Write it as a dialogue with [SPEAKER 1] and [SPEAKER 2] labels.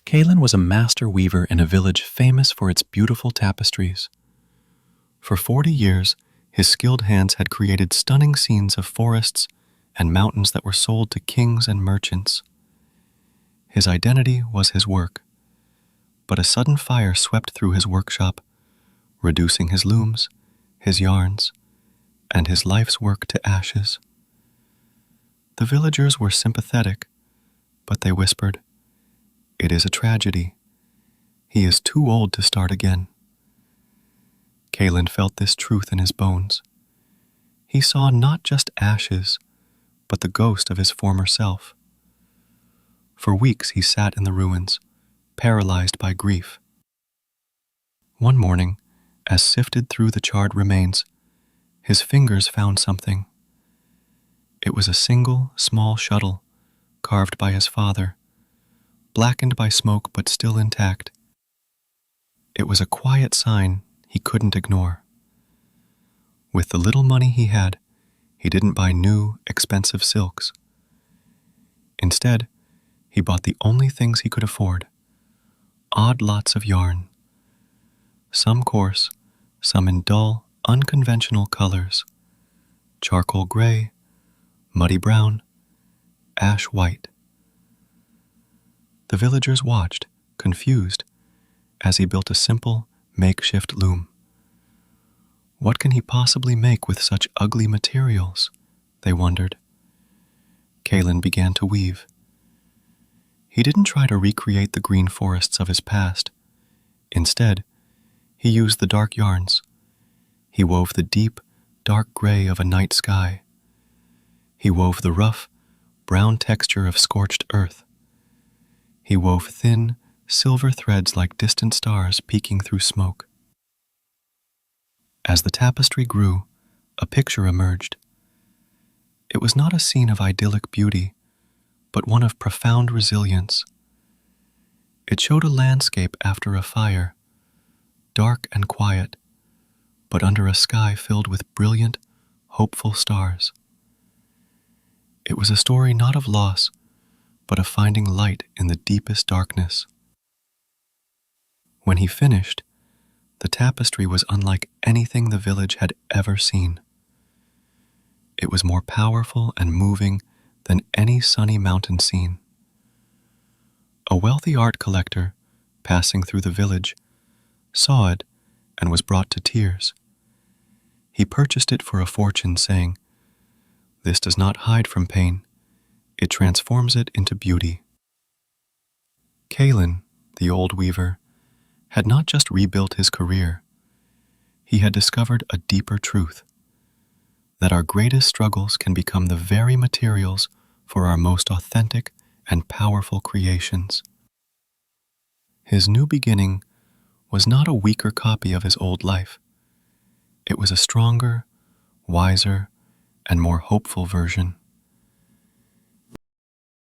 [SPEAKER 1] Kalen was a master weaver in a village famous for its beautiful tapestries. For 40 years, his skilled hands had created stunning scenes of forests and mountains that were sold to kings and merchants. His identity was his work, but a sudden fire swept through his workshop, reducing his looms, his yarns, and his life's work to ashes. The villagers were sympathetic, but they whispered, "It is a tragedy. He is too old to start again." Kalen felt this truth in his bones. He saw not just ashes, but the ghost of his former self. For weeks he sat in the ruins, paralyzed by grief. One morning, as sifted through the charred remains, his fingers found something. It was a single, small shuttle, carved by his father, blackened by smoke but still intact. It was a quiet sign he couldn't ignore. With the little money he had, he didn't buy new, expensive silks. Instead, he bought the only things he could afford: odd lots of yarn, some coarse, some in dull, unconventional colors: charcoal gray, muddy brown, ash white. The villagers watched, confused, as he built a simple, makeshift loom. What can he possibly make with such ugly materials? They wondered. Kalen began to weave. He didn't try to recreate the green forests of his past. Instead, he used the dark yarns. He wove the deep, dark gray of a night sky. He wove the rough, brown texture of scorched earth. He wove thin, silver threads like distant stars peeking through smoke. As the tapestry grew, a picture emerged. It was not a scene of idyllic beauty, but one of profound resilience. It showed a landscape after a fire, dark and quiet, but under a sky filled with brilliant, hopeful stars. It was a story not of loss, but of finding light in the deepest darkness. When he finished, the tapestry was unlike anything the village had ever seen. It was more powerful and moving than any sunny mountain scene. A wealthy art collector, passing through the village, saw it and was brought to tears. He purchased it for a fortune, saying, "This does not hide from pain. It transforms it into beauty." Kalen, the old weaver, had not just rebuilt his career. He had discovered a deeper truth: that our greatest struggles can become the very materials for our most authentic and powerful creations. His new beginning was not a weaker copy of his old life. It was a stronger, wiser, and more hopeful version.